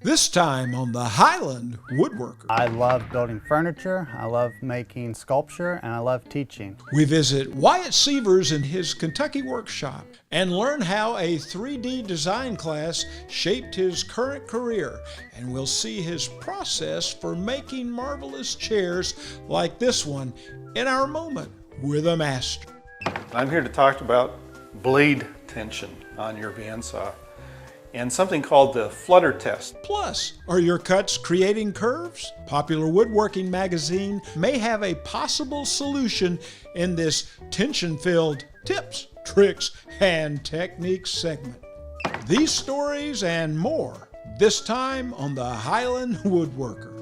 This time on the Highland Woodworker. I love building furniture, I love making sculpture, and I love teaching. We visit Wyatt Severs in his Kentucky workshop and learn how a 3D design class shaped his current career, and we'll see his process for making marvelous chairs like this one in our moment with a master. I'm here to talk about blade tension on your bandsaw and something called the Flutter test. Plus, are your cuts creating curves? Popular Woodworking Magazine may have a possible solution in this tension-filled tips, tricks, and techniques segment. These stories and more, this time on the Highland Woodworker.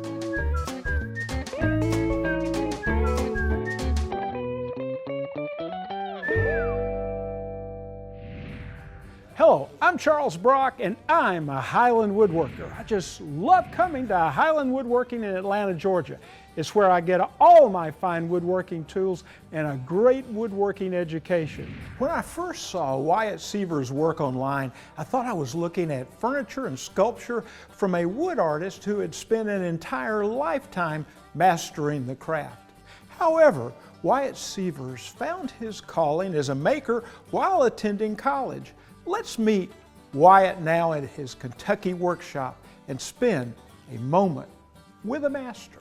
Hello, I'm Charles Brock and I'm a Highland Woodworker. I just love coming to Highland Woodworking in Atlanta, Georgia. It's where I get all my fine woodworking tools and a great woodworking education. When I first saw Wyatt Severs' work online, I thought I was looking at furniture and sculpture from a wood artist who had spent an entire lifetime mastering the craft. However, Wyatt Severs found his calling as a maker while attending college. Let's meet Wyatt now at his Kentucky workshop and spend a moment with a master.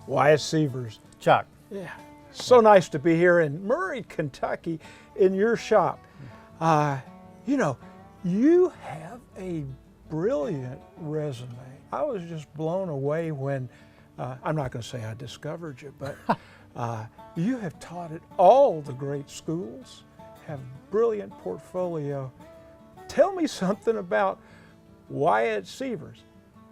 Wyatt Severs. Chuck. Yeah, so nice to be here in Murray, Kentucky in your shop. You know, you have a brilliant resume. I was just blown away when, I'm not going to say I discovered you, but you have taught at all the great schools. Have brilliant portfolio. Tell me something about Wyatt Severs.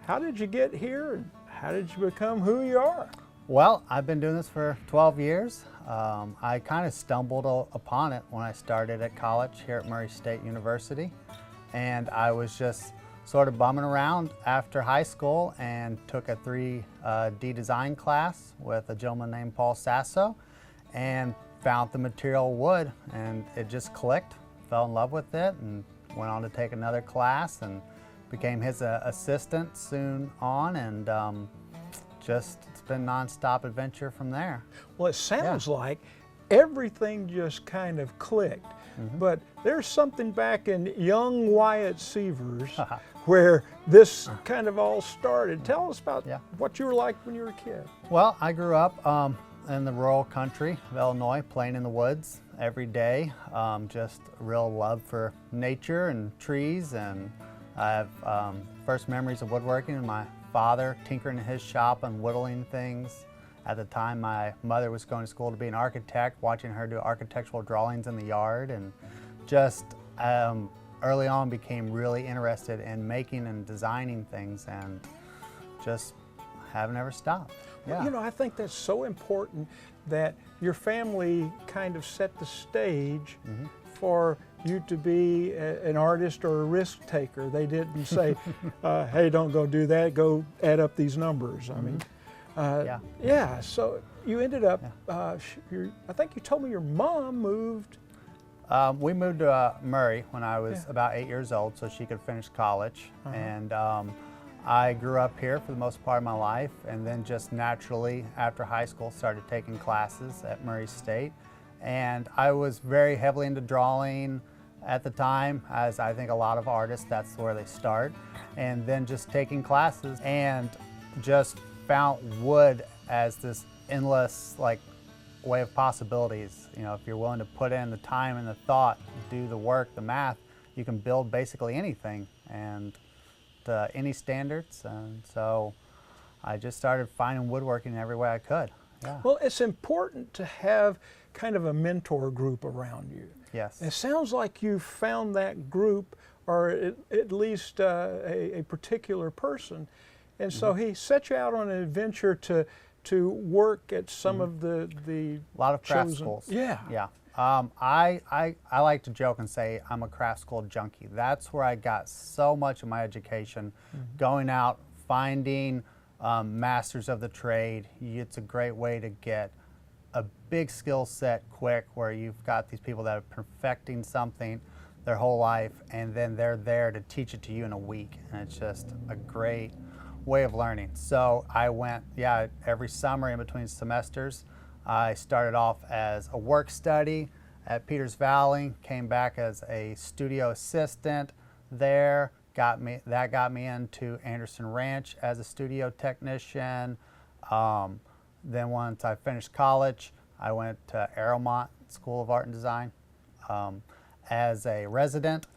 How did you get here and how did you become who you are? Well, I've been doing this for 12 years. I kind of stumbled upon it when I started at college here at Murray State University. And I was just sort of bumming around after high school and took a 3D design class with a gentleman named Paul Sasso and found the material wood, and it just clicked. Fell in love with it and went on to take another class and became his assistant soon on, and just it's been nonstop adventure from there. Well, it sounds like everything just kind of clicked, but there's something back in young Wyatt Severs where this kind of all started. Tell us about what you were like when you were a kid. Well, I grew up in the rural country of Illinois, playing in the woods every day. Just a real love for nature and trees, and I have first memories of woodworking and my father tinkering in his shop and whittling things. At the time, my mother was going to school to be an architect, watching her do architectural drawings in the yard, and just early on became really interested in making and designing things, and just have never stopped. Well, you know, I think that's so important that your family kind of set the stage for you to be an artist or a risk taker. They didn't say, hey, don't go do that, go add up these numbers. I mean, yeah, so you ended up, I think you told me your mom moved. We moved to Murray when I was about 8 years old so she could finish college. And I grew up here for the most part of my life, and then just naturally after high school started taking classes at Murray State. And I was very heavily into drawing at the time, as I think a lot of artists, that's where they start. And then just taking classes and just found wood as this endless way of possibilities. You know, if you're willing to put in the time and the thought, do the work, the math, you can build basically anything and to any standards. And so I just started finding woodworking every way I could. Yeah. Well, it's important to have kind of a mentor group around you. Yes. It sounds like you found that group, or at least a particular person, and so he set you out on an adventure to work at some of the a lot of craft chosen schools. Yeah. Yeah. I like to joke and say I'm a craft school junkie. That's where I got so much of my education, going out, finding masters of the trade. It's a great way to get a big skill set quick, where you've got these people that are perfecting something their whole life, and then they're there to teach it to you in a week, and it's just a great way of learning. So I went, every summer in between semesters, I started off as a work study at Peters Valley, came back as a studio assistant there, got me into Anderson Ranch as a studio technician. Then once I finished college, I went to Aeromont School of Art and Design as a resident,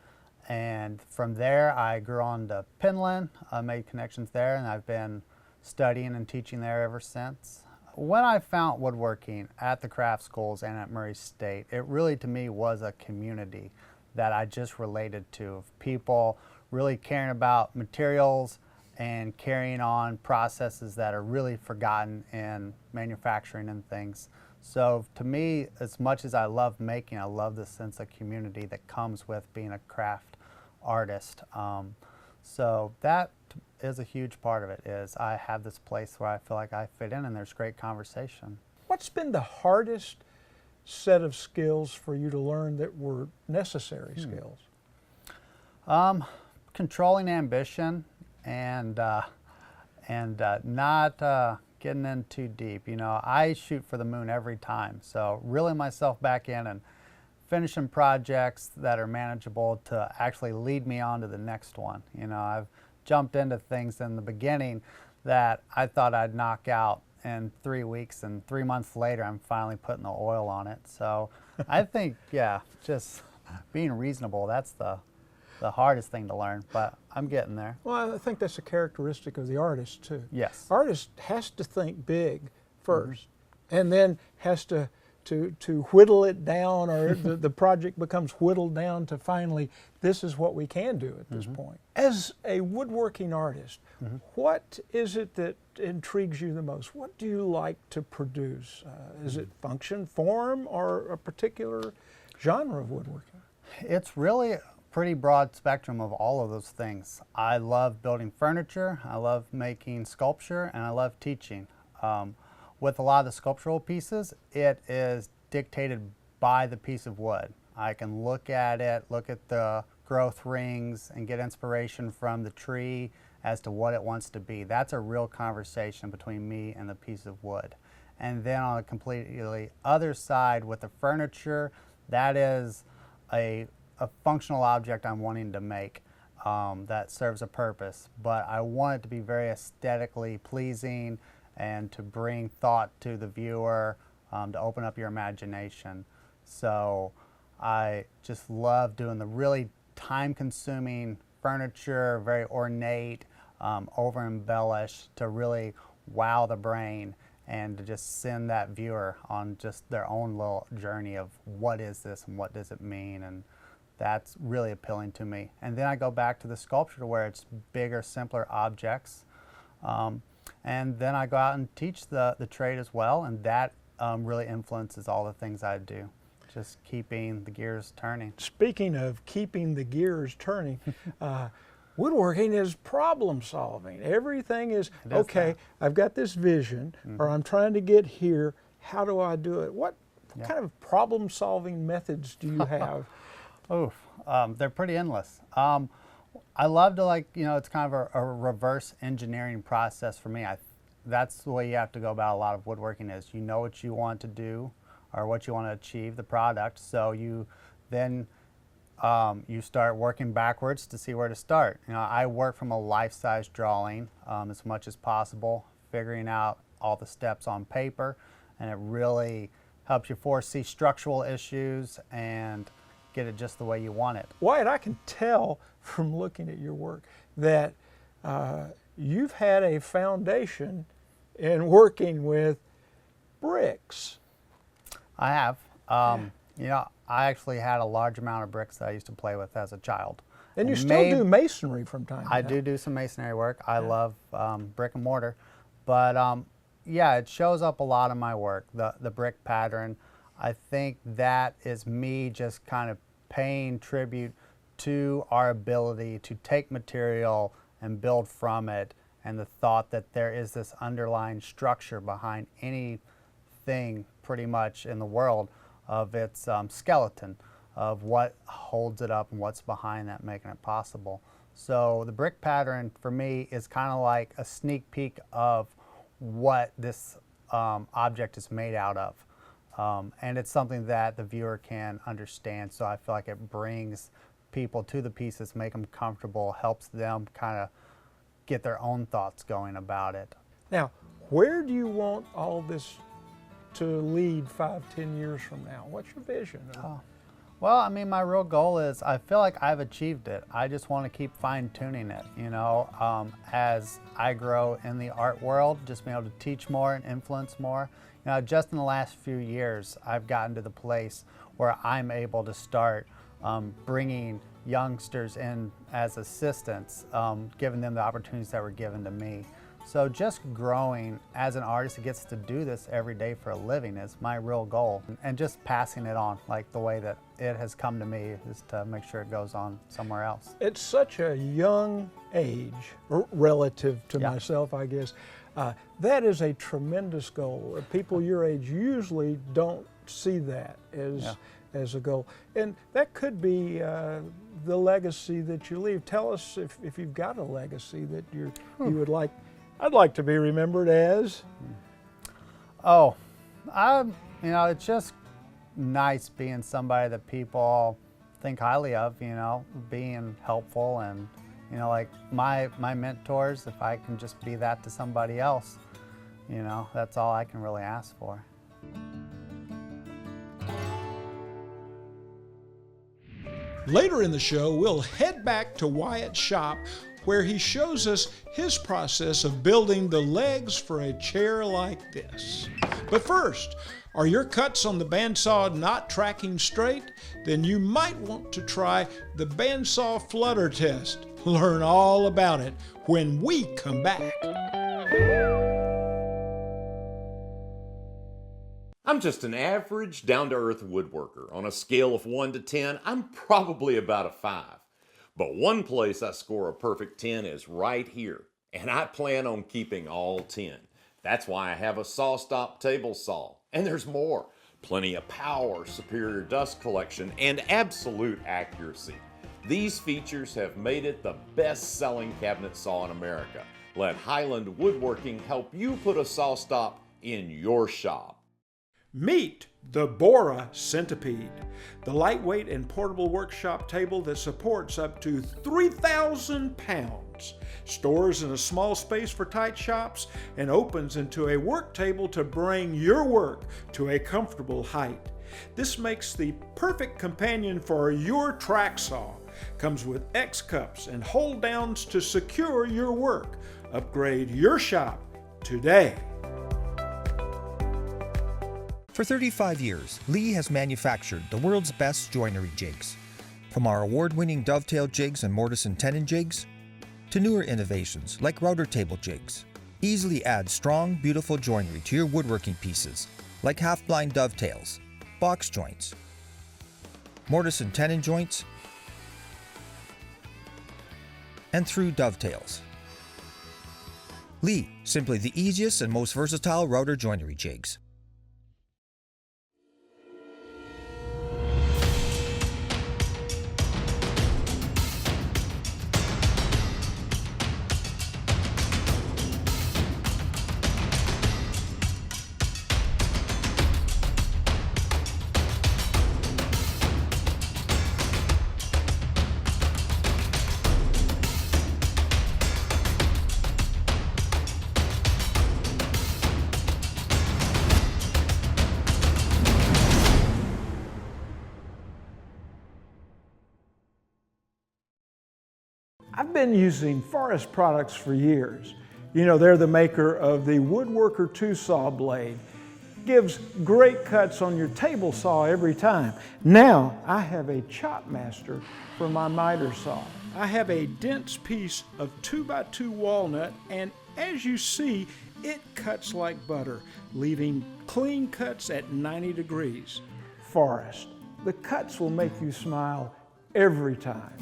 and from there I grew on to Penland, made connections there, and I've been studying and teaching there ever since. When I found woodworking at the craft schools and at Murray State, it really to me was a community that I just related to, of people really caring about materials and carrying on processes that are really forgotten in manufacturing and things. So to me, as much as I love making, I love the sense of community that comes with being a craft artist. So that is a huge part of it, is I have this place where I feel like I fit in and there's great conversation. What's been the hardest set of skills for you to learn that were necessary skills? Controlling ambition and not getting in too deep. You know, I shoot for the moon every time, so reeling myself back in and finishing projects that are manageable to actually lead me on to the next one. You know, I've jumped into things in the beginning that I thought I'd knock out in 3 weeks, and 3 months later I'm finally putting the oil on it. So I think, just being reasonable, that's the hardest thing to learn, but I'm getting there. Well, I think that's a characteristic of the artist too. Yes. Artist has to think big first, and then has to whittle it down, or the project becomes whittled down to finally, this is what we can do at this point. As a woodworking artist, what is it that intrigues you the most? What do you like to produce? Is it function, form, or a particular genre of woodworking? It's really a pretty broad spectrum of all of those things. I love building furniture, I love making sculpture, and I love teaching. With a lot of the sculptural pieces, it is dictated by the piece of wood. I can look at it, look at the growth rings, and get inspiration from the tree as to what it wants to be. That's a real conversation between me and the piece of wood. And then on a completely other side with the furniture, that is a functional object I'm wanting to make that serves a purpose. But I want it to be very aesthetically pleasing and to bring thought to the viewer, to open up your imagination. So I just love doing the really time-consuming furniture, very ornate, over-embellished, to really wow the brain and to just send that viewer on just their own little journey of what is this and what does it mean, and that's really appealing to me. And then I go back to the sculpture where it's bigger, simpler objects. And then I go out and teach the trade as well, and that really influences all the things I do, just keeping the gears turning. Speaking of keeping the gears turning, woodworking is problem solving. Everything is, okay, I've got this vision, or I'm trying to get here, how do I do it? What kind of problem solving methods do you have? They're pretty endless. I love to, it's kind of a reverse engineering process for me. That's the way you have to go about a lot of woodworking, is you know what you want to do or what you want to achieve, the product, so you then you start working backwards to see where to start. You know, I work from a life-size drawing as much as possible, figuring out all the steps on paper, and it really helps you foresee structural issues and get it just the way you want it. Wyatt, I can tell from looking at your work that you've had a foundation in working with bricks. I have. You know, I actually had a large amount of bricks that I used to play with as a child. And you still do masonry from time to time. I do some masonry work. I love brick and mortar. But yeah, it shows up a lot in my work, the brick pattern. I think that is me just kind of paying tribute to our ability to take material and build from it, and the thought that there is this underlying structure behind anything pretty much in the world of its skeleton. of what holds it up and what's behind that, making it possible. So the brick pattern for me is kind of like a sneak peek of what this object is made out of. And it's something that the viewer can understand, so I feel like it brings people to the pieces, make them comfortable, helps them kind of get their own thoughts going about it. Now, where do you want all this to lead 5-10 years from now? What's your vision? Well, I mean, my real goal is, I feel like I've achieved it. I just want to keep fine-tuning it, you know, as I grow in the art world, just being able to teach more and influence more. You know, just in the last few years, I've gotten to the place where I'm able to start bringing youngsters in as assistants, giving them the opportunities that were given to me. So just growing as an artist that gets to do this every day for a living is my real goal. And just passing it on, like the way that it has come to me, is to make sure it goes on somewhere else. It's such a young age, relative to myself, I guess. That is a tremendous goal. People your age usually don't see that as a goal. And that could be the legacy that you leave. Tell us if you've got a legacy that you would like. I'd like to be remembered as. Oh, you know, it's just nice being somebody that people think highly of, you know, being helpful, and, you know, like my mentors, if I can just be that to somebody else, you know, that's all I can really ask for. Later in the show, we'll head back to Wyatt's shop, where he shows us his process of building the legs for a chair like this. But first, are your cuts on the bandsaw not tracking straight? Then you might want to try the bandsaw flutter test. Learn all about it when we come back. I'm just an average, down-to-earth woodworker. On a scale of 1 to 10, I'm probably about a 5. But one place I score a perfect 10 is right here, and I plan on keeping all 10. That's why I have a saw-stop table saw. And there's more. Plenty of power, superior dust collection, and absolute accuracy. These features have made it the best-selling cabinet saw in America. Let Highland Woodworking help you put a saw-stop in your shop. Meet the BORA Centipede, the lightweight and portable workshop table that supports up to 3,000 pounds, stores in a small space for tight shops, and opens into a work table to bring your work to a comfortable height. This makes the perfect companion for your track saw. Comes with X cups and hold downs to secure your work. Upgrade your shop today. For 35 years, Leigh has manufactured the world's best joinery jigs. From our award-winning dovetail jigs and mortise and tenon jigs, to newer innovations like router table jigs. Easily add strong, beautiful joinery to your woodworking pieces, like half-blind dovetails, box joints, mortise and tenon joints, and through dovetails. Leigh, simply the easiest and most versatile router joinery jigs. I've been using Forest products for years. You know, they're the maker of the Woodworker 2 saw blade. Gives great cuts on your table saw every time. Now I have a chop master for my miter saw. I have a dense piece of 2x2 walnut, and as you see, it cuts like butter, leaving clean cuts at 90 degrees. Forest, the cuts will make you smile every time.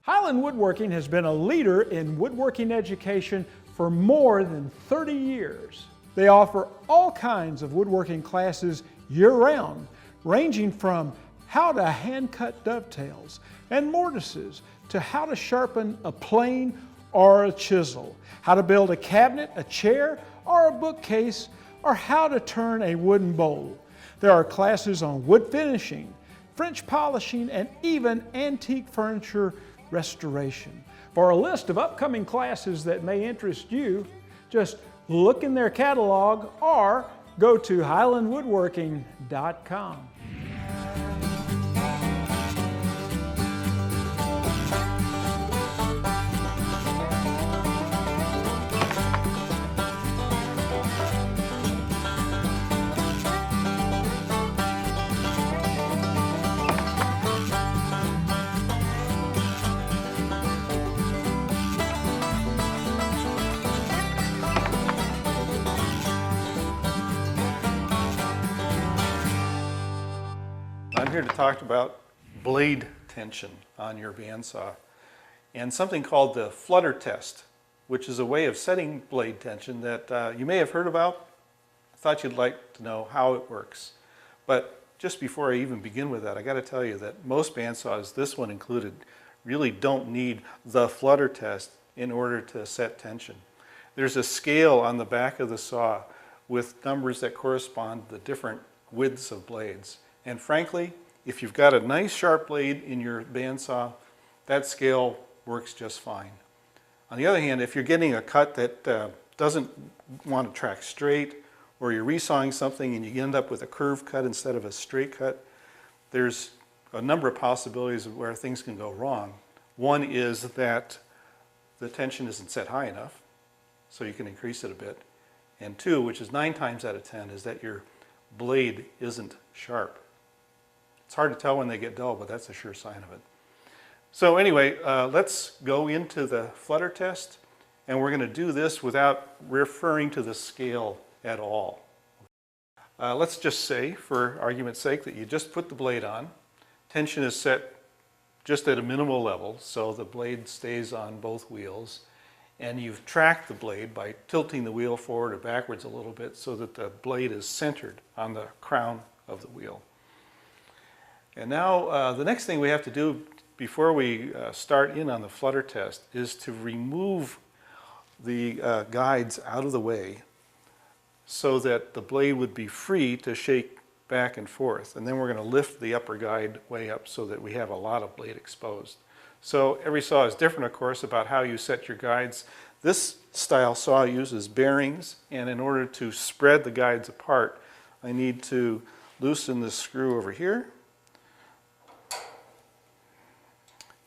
Highland Woodworking has been a leader in woodworking education for more than 30 years. They offer all kinds of woodworking classes year-round, ranging from how to hand cut dovetails and mortises, to how to sharpen a plane or a chisel, how to build a cabinet, a chair, or a bookcase, or how to turn a wooden bowl. There are classes on wood finishing, French polishing, and even antique furniture restoration. For a list of upcoming classes that may interest you, just look in their catalog or go to highlandwoodworking.com. I'm here to talk about blade tension on your bandsaw and something called the Flutter test, which is a way of setting blade tension that you may have heard about. I thought you'd like to know how it works. But just before I even begin with that, I got to tell you that most bandsaws, this one included, really don't need the Flutter test in order to set tension. There's a scale on the back of the saw with numbers that correspond to the different widths of blades. And frankly, if you've got a nice sharp blade in your bandsaw, that scale works just fine. On the other hand, if you're getting a cut that doesn't want to track straight, or you're resawing something and you end up with a curved cut instead of a straight cut, there's a number of possibilities of where things can go wrong. One is that the tension isn't set high enough, so you can increase it a bit. And two, which is 9 times out of 10, is that your blade isn't sharp. It's hard to tell when they get dull, but that's a sure sign of it. So anyway, let's go into the Flutter test, and we're going to do this without referring to the scale at all. Let's just say, for argument's sake, that you just put the blade on. Tension is set just at a minimal level, so the blade stays on both wheels. And you've tracked the blade by tilting the wheel forward or backwards a little bit so that the blade is centered on the crown of the wheel. And now the next thing we have to do before we start in on the Flutter test is to remove the guides out of the way so that the blade would be free to shake back and forth. And then we're going to lift the upper guide way up so that we have a lot of blade exposed. So every saw is different, of course, about how you set your guides. This style saw uses bearings, and in order to spread the guides apart, I need to loosen this screw over here,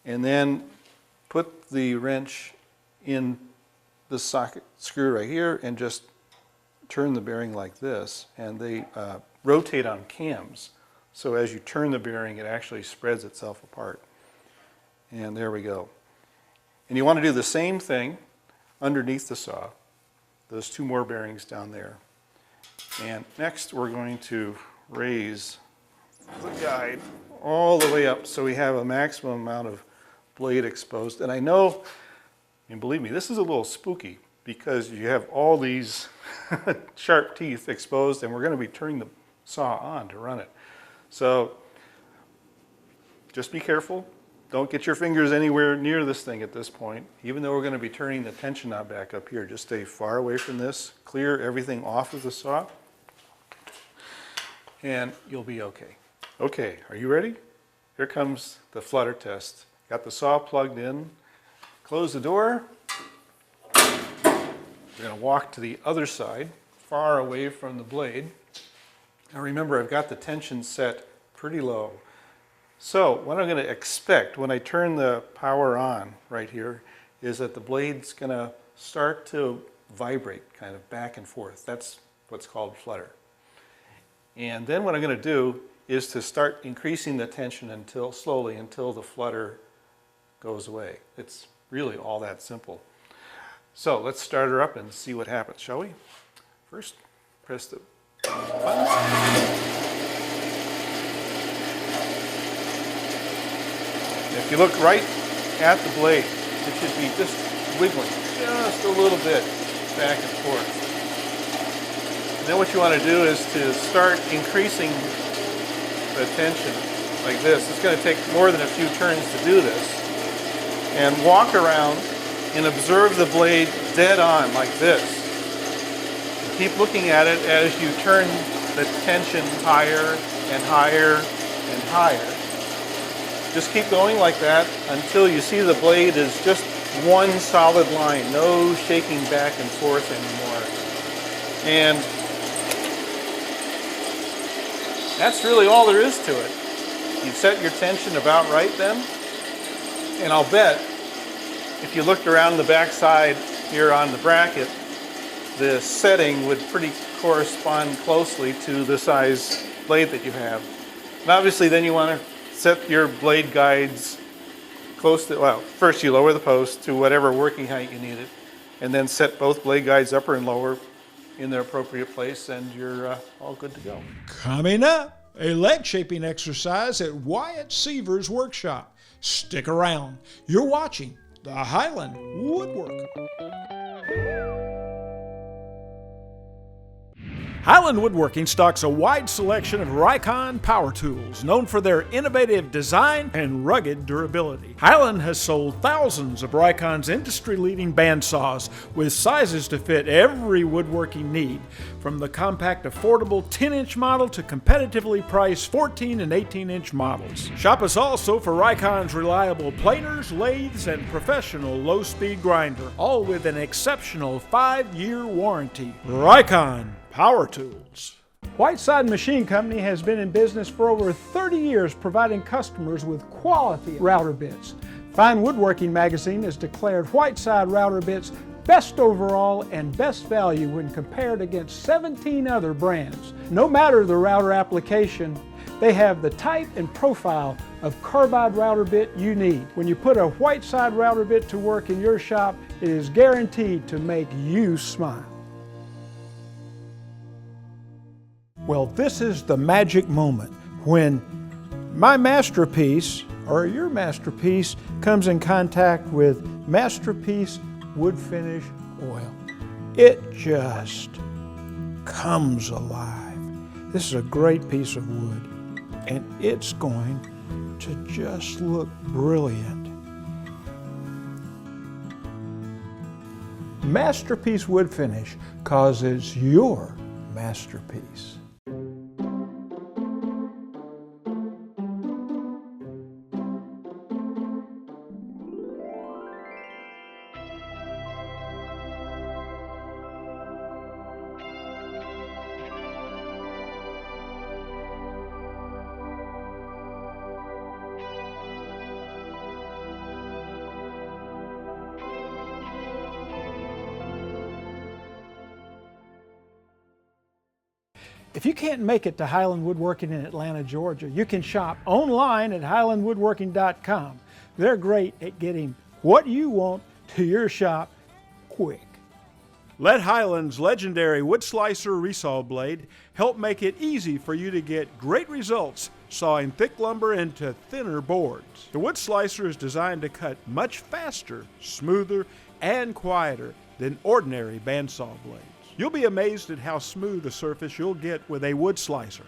and then put the wrench in the socket screw right here and just turn the bearing like this, and they rotate on cams. So as you turn the bearing, it actually spreads itself apart. And there we go. And you want to do the same thing underneath the saw. Those 2 more bearings down there. And next we're going to raise the guide all the way up so we have a maximum amount of blade exposed. And I know, and believe me, this is a little spooky because you have all these sharp teeth exposed, and we're going to be turning the saw on to run it. So just be careful. Don't get your fingers anywhere near this thing at this point. Even though we're going to be turning the tension knob back up here, just stay far away from this. Clear everything off of the saw, and you'll be okay. Okay, are you ready? Here comes the Flutter test. Got the saw plugged in. Close the door. We're going to walk to the other side, far away from the blade. Now remember, I've got the tension set pretty low. So what I'm going to expect when I turn the power on right here is that the blade's going to start to vibrate kind of back and forth. That's what's called flutter. And then what I'm going to do is to start increasing the tension slowly until the flutter goes away. It's really all that simple. So let's start her up and see what happens, shall we? First, press the button. If you look right at the blade, it should be just wiggling just a little bit back and forth. And then what you want to do is to start increasing the tension like this. It's going to take more than a few turns to do this. And walk around and observe the blade dead on like this. Keep looking at it as you turn the tension higher and higher and higher. Just keep going like that until you see the blade is just one solid line, no shaking back and forth anymore. And that's really all there is to it. You set your tension about right then, and I'll bet if you looked around the back side here on the bracket, the setting would pretty correspond closely to the size blade that you have. And obviously then you want to set your blade guides close to, well, first you lower the post to whatever working height you need it, and then set both blade guides upper and lower in their appropriate place, and you're all good to go. Coming up, a leg shaping exercise at Wyatt Severs' workshop. Stick around. You're watching the Highland Woodworker. Highland Woodworking stocks a wide selection of RIKON power tools, known for their innovative design and rugged durability. Highland has sold thousands of RIKON's industry-leading bandsaws with sizes to fit every woodworking need, from the compact, affordable 10-inch model to competitively priced 14 and 18-inch models. Shop us also for RIKON's reliable planers, lathes, and professional low-speed grinder, all with an exceptional 5-year warranty. RIKON Power Tools. Whiteside Machine Company has been in business for over 30 years, providing customers with quality router bits. Fine Woodworking Magazine has declared Whiteside router bits best overall and best value when compared against 17 other brands. No matter the router application, they have the type and profile of carbide router bit you need. When you put a Whiteside router bit to work in your shop, it is guaranteed to make you smile. Well, this is the magic moment when my masterpiece, or your masterpiece, comes in contact with Masterpiece Wood Finish Oil. It just comes alive. This is a great piece of wood, and it's going to just look brilliant. Masterpiece Wood Finish causes your masterpiece. If you can't make it to Highland Woodworking in Atlanta, Georgia, you can shop online at highlandwoodworking.com. They're great at getting what you want to your shop quick. Let Highland's legendary wood slicer resaw blade help make it easy for you to get great results sawing thick lumber into thinner boards. The wood slicer is designed to cut much faster, smoother, and quieter than ordinary bandsaw blades. You'll be amazed at how smooth a surface you'll get with a wood slicer.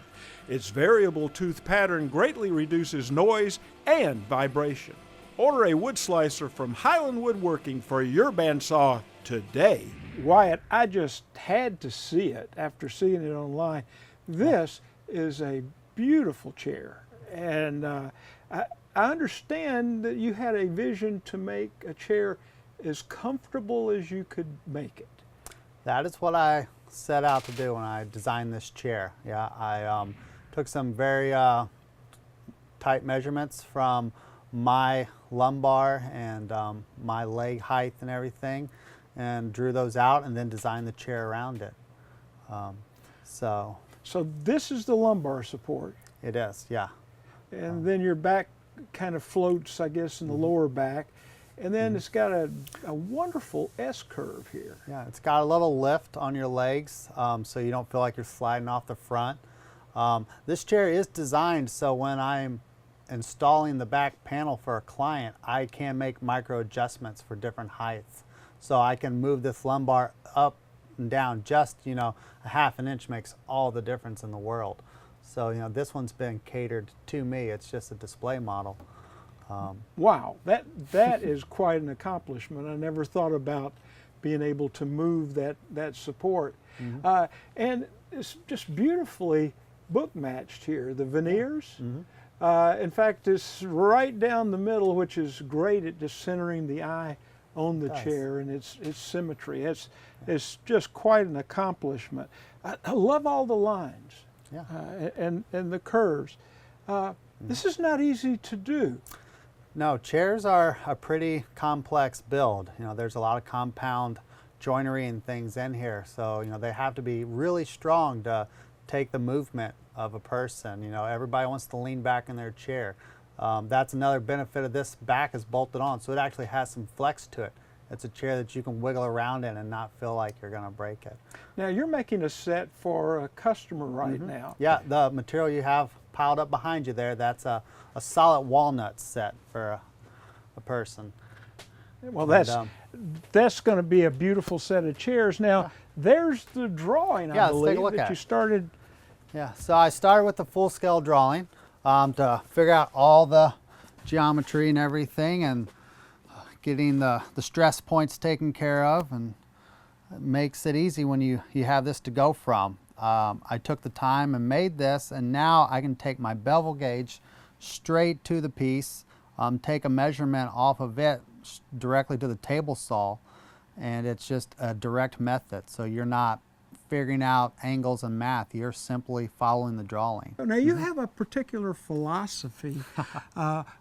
Its variable tooth pattern greatly reduces noise and vibration. Order a wood slicer from Highland Woodworking for your bandsaw today. Wyatt, I just had to see it after seeing it online. This is a beautiful chair, and I understand that you had a vision to make a chair as comfortable as you could make it. That is what I set out to do when I designed this chair. Yeah, I took some very tight measurements from my lumbar and my leg height and everything, and drew those out and then designed the chair around it. So this is the lumbar support. it is, yeah. And then your back kind of floats, I guess, in the lower back. And then it's got a wonderful S-curve here. Yeah, it's got a little lift on your legs, so you don't feel like you're sliding off the front. This chair is designed so when I'm installing the back panel for a client, I can make micro adjustments for different heights. So I can move this lumbar up and down just, a half an inch makes all the difference in the world. So, you know, this one's been catered to me. It's just a display model. Wow, that is quite an accomplishment. I never thought about being able to move that support. And it's just beautifully book matched here. The veneers, in fact, it's right down the middle, which is great at just centering the eye on the chair and its symmetry. It's just quite an accomplishment. I love all the lines and the curves. This is not easy to do. No, chairs are a pretty complex build. You know, there's a lot of compound joinery and things in here. So, you know, they have to be really strong to take the movement of a person. You know, everybody wants to lean back in their chair. That's another benefit of this. Back is bolted on, so it actually has some flex to it. It's a chair that you can wiggle around in and not feel like you're going to break it. Now, you're making a set for a customer right now. Yeah, the material you have piled up behind you there, that's a solid walnut set for a person. Well, that's going to be a beautiful set of chairs. Now, there's the drawing, I believe, let's take a look that at you it. started. Yeah, so I started with the full-scale drawing to figure out all the geometry and everything, and getting the stress points taken care of, and it makes it easy when you have this to go from. I took the time and made this, and now I can take my bevel gauge straight to the piece, take a measurement off of it directly to the table saw, and it's just a direct method. So you're not figuring out angles and math, you're simply following the drawing. Now, you have a particular philosophy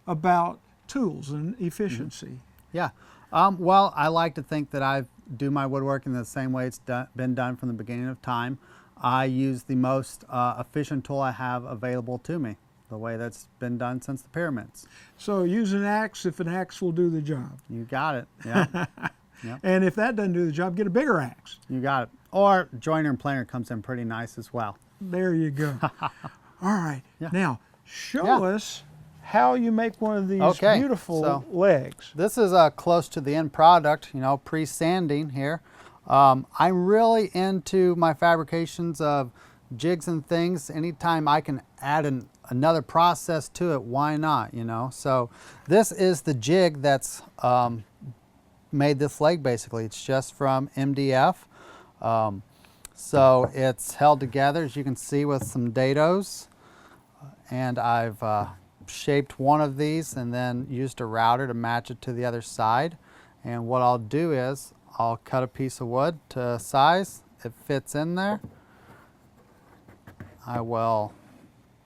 about tools and efficiency. Yeah, well, I like to think that I do my woodworking the same way it's been done from the beginning of time. I use the most efficient tool I have available to me, the way that's been done since the pyramids. So use an axe if an axe will do the job. You got it, yeah. Yep. And if that doesn't do the job, get a bigger axe. You got it. Or joiner and planer comes in pretty nice as well. There you go. All right, Yeah. now show us how you make one of these beautiful legs. This is close to the end product, you know, pre-sanding here. I'm really into my fabrications of jigs and things. Anytime I can add another process to it, why not, you know? So this is the jig that's made this leg basically. It's just from MDF. So it's held together, as you can see, with some dados. And I've shaped one of these and then used a router to match it to the other side. And what I'll do is I'll cut a piece of wood to size. It fits in there. I will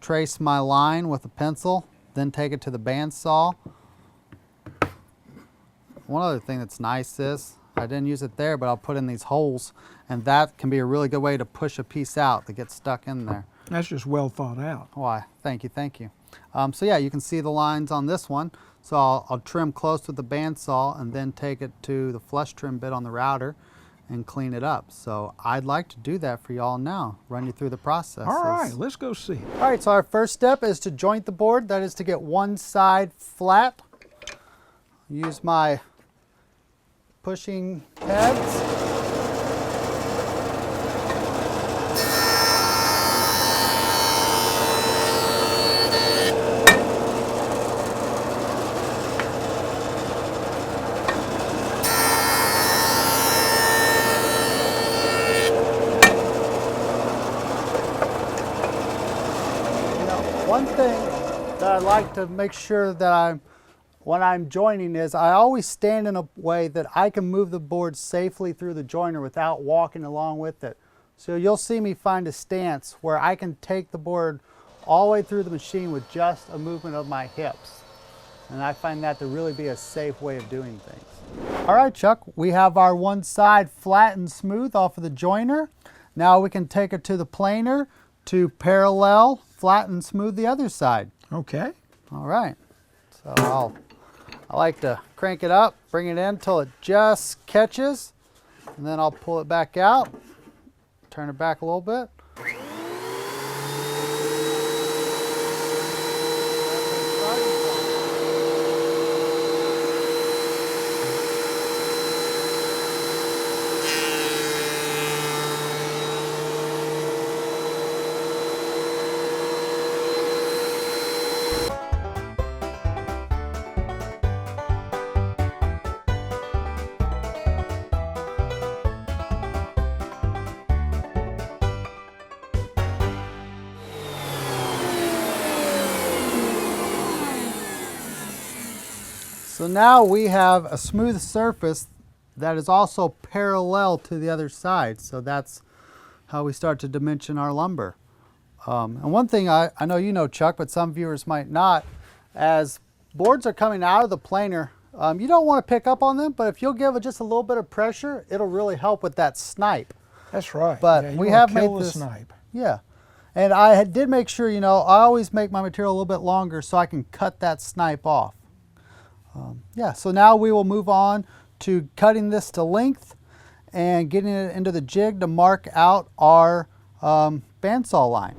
trace my line with a pencil, then take it to the bandsaw. One other thing that's nice is, I didn't use it there, but I'll put in these holes, and that can be a really good way to push a piece out that gets stuck in there. That's just well thought out. Why, thank you, thank you. So yeah, you can see the lines on this one. So I'll trim close with the bandsaw and then take it to the flush trim bit on the router and clean it up. So I'd like to do that for y'all now, run you through the process. All right, let's go see. All right, so our first step is to joint the board. That is to get one side flat. Use my pushing tabs. One thing that I like to make sure that when I'm joining is I always stand in a way that I can move the board safely through the joiner without walking along with it. So you'll see me find a stance where I can take the board all the way through the machine with just a movement of my hips. And I find that to really be a safe way of doing things. All right, Chuck, we have our one side flat and smooth off of the joiner. Now we can take it to the planer to parallel, flat and smooth the other side. Okay. All right, so I like to crank it up, bring it in until it just catches, and then I'll pull it back out, turn it back a little bit. So now we have a smooth surface that is also parallel to the other side. So that's how we start to dimension our lumber. And one thing I know you know, Chuck, but some viewers might not, as boards are coming out of the planer, you don't want to pick up on them, but if you'll give it just a little bit of pressure, it'll really help with that snipe. That's right. But yeah, we have made the this snipe. Yeah, and I did make sure, you know, I always make my material a little bit longer so I can cut that snipe off. Yeah, so now we will move on to cutting this to length and getting it into the jig to mark out our bandsaw line.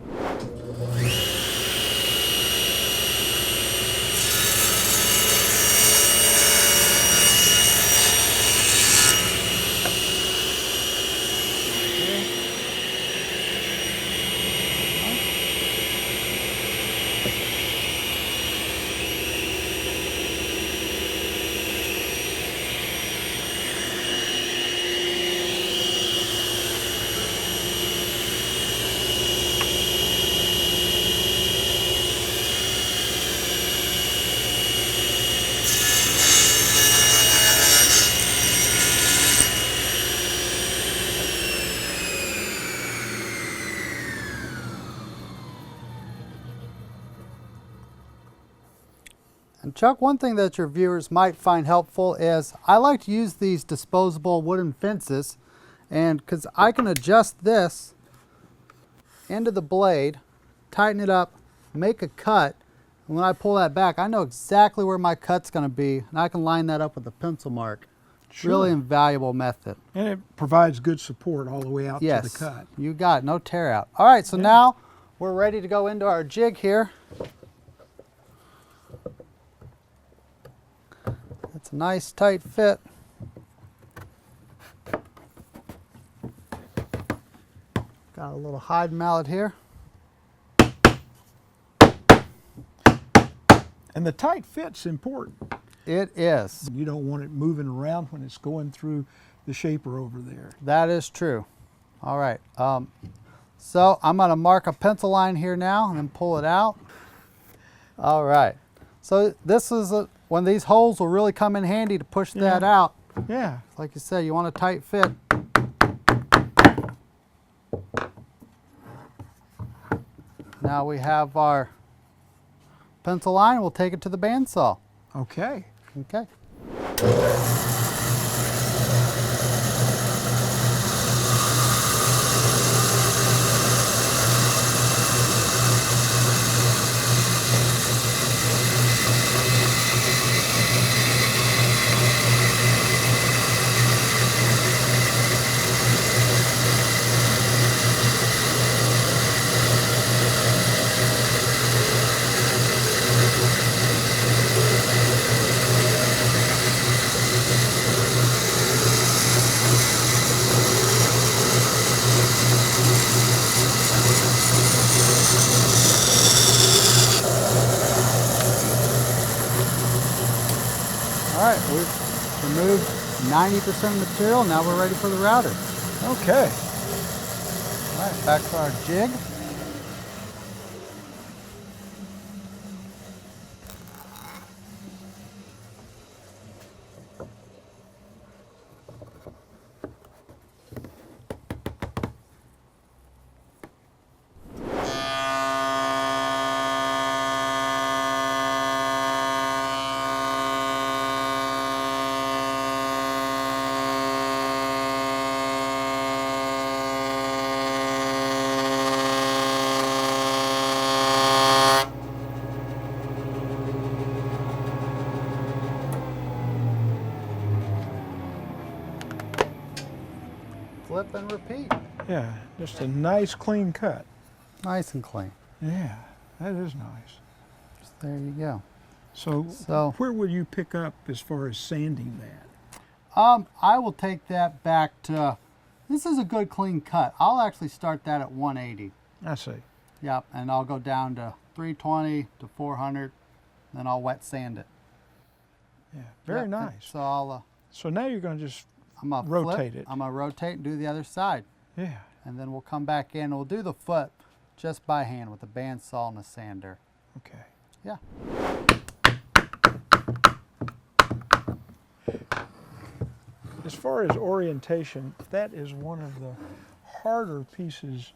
And Chuck, one thing that your viewers might find helpful is I like to use these disposable wooden fences, and because I can adjust this into the blade, tighten it up, make a cut, and when I pull that back, I know exactly where my cut's going to be, and I can line that up with a pencil mark. Sure. Really invaluable method. And it provides good support all the way out to the cut. You got it, no tear out. All right, so now we're ready to go into our jig here. It's a nice tight fit. Got a little hide mallet here. And the tight fit's important. It is. You don't want it moving around when it's going through the shaper over there. That is true. All right. So I'm going to mark a pencil line here now and then pull it out. All right. So this is when these holes will really come in handy to push that out. Yeah. Like you said, you want a tight fit. Now we have our pencil line. We'll take it to the bandsaw. Okay. Okay. All right, we've removed 90% of the material. Now we're ready for the router. Okay. All right, back to our jig. Flip and repeat. Yeah, just a nice clean cut. Nice and clean. Yeah, that is nice. Just there you go. So where will you pick up as far as sanding that? I will take that back to, this is a good clean cut. I'll actually start that at 180. I see. Yep, and I'll go down to 320 to 400, then I'll wet sand it. Yeah, very Yep, nice. So I'll So now you're going to just I'm gonna rotate flip, it. I'm gonna rotate and do the other side. Yeah. And then we'll come back in. We'll do the foot just by hand with a bandsaw and a sander. Okay. Yeah. as far as orientation, that is one of the harder pieces.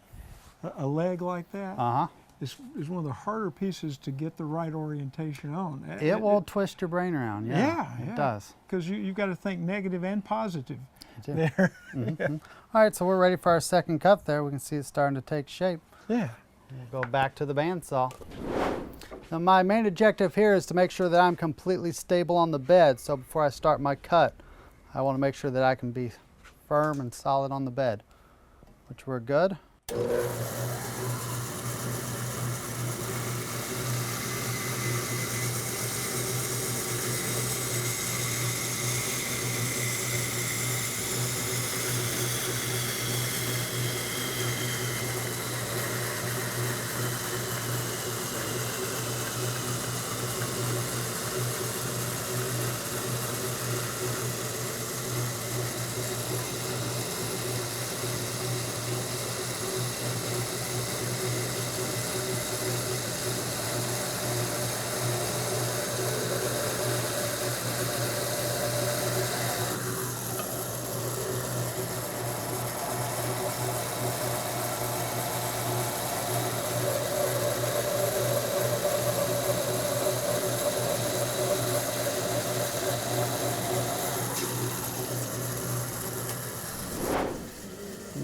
A leg like that is one of the harder pieces to get the right orientation on. It will twist your brain around. Yeah, it does. Because you've got to think negative and positive there. All right, so we're ready for our second cup there. We can see it's starting to take shape. Yeah. We'll go back to the bandsaw. Now my main objective here is to make sure that I'm completely stable on the bed. So before I start my cut, I want to make sure that I can be firm and solid on the bed, which we're good.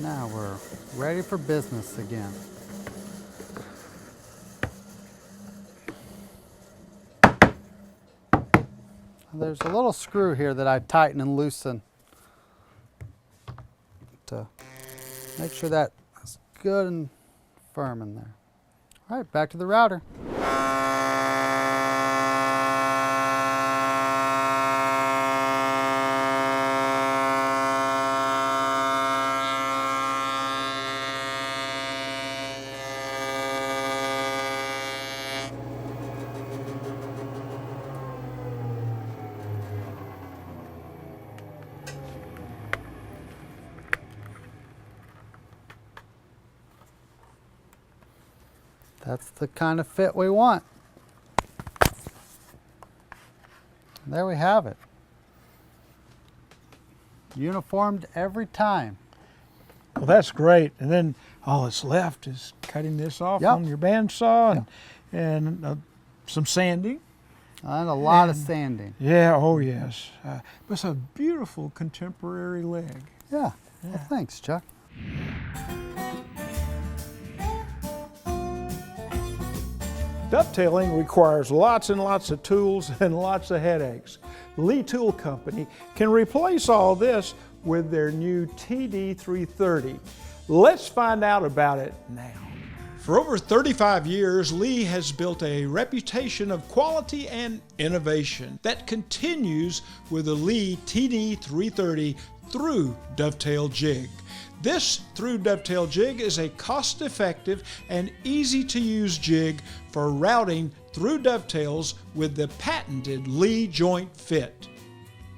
Now we're ready for business again. There's a little screw here that I tighten and loosen to make sure that is good and firm in there. All right, back to the router. That's the kind of fit we want. There we have it. Uniformed every time. Well, that's great. And then all that's left is cutting this off on your bandsaw and some sanding. And a lot of sanding. Yeah, oh yes. But it's a beautiful contemporary leg. Yeah. Well, thanks, Chuck. Dovetailing requires lots and lots of tools and lots of headaches. Leigh Tool Company can replace all this with their new TD330. Let's find out about it now. For over 35 years, Leigh has built a reputation of quality and innovation that continues with the Leigh TD330 through Dovetail Jig. This through Dovetail Jig is a cost-effective and easy-to-use jig for routing through dovetails with the patented Leigh joint fit.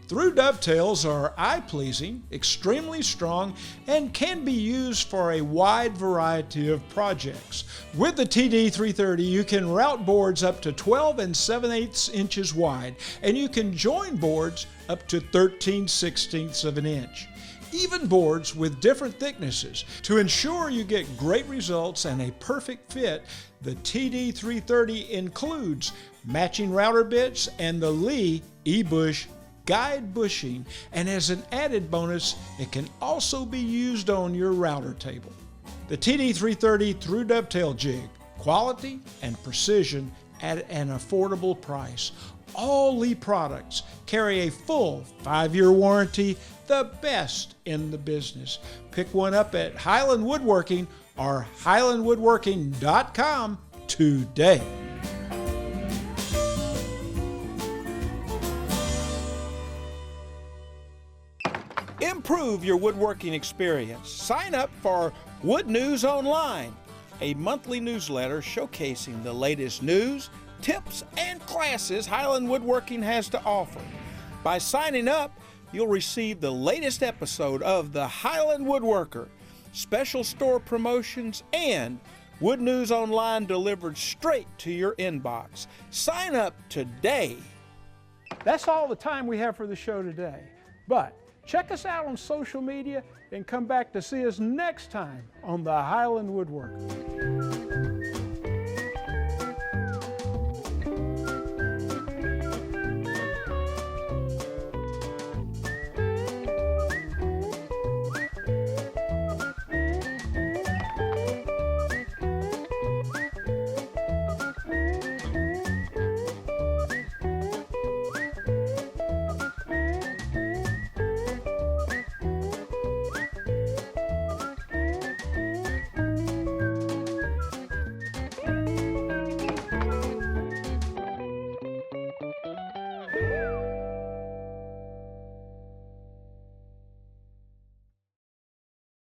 Through dovetails are eye-pleasing, extremely strong, and can be used for a wide variety of projects. With the TD330, you can route boards up to 12 7/8 inches wide, and you can join boards up to 13/16 of an inch. Even boards with different thicknesses. To ensure you get great results and a perfect fit, the TD330 includes matching router bits and the Leigh E-bush guide bushing, and as an added bonus, it can also be used on your router table. The TD330 through Dovetail Jig, quality and precision at an affordable price. All Leigh products carry a full 5-year warranty, the best in the business. Pick one up at Highland Woodworking or highlandwoodworking.com today. Improve your woodworking experience. Sign up for Wood News Online, a monthly newsletter showcasing the latest news, tips, and classes Highland Woodworking has to offer. By signing up, you'll receive the latest episode of the Highland Woodworker, special store promotions, and Wood News Online delivered straight to your inbox. Sign up today. That's all the time we have for the show today. But Check us out on social media and come back to see us next time on the Highland Woodworker.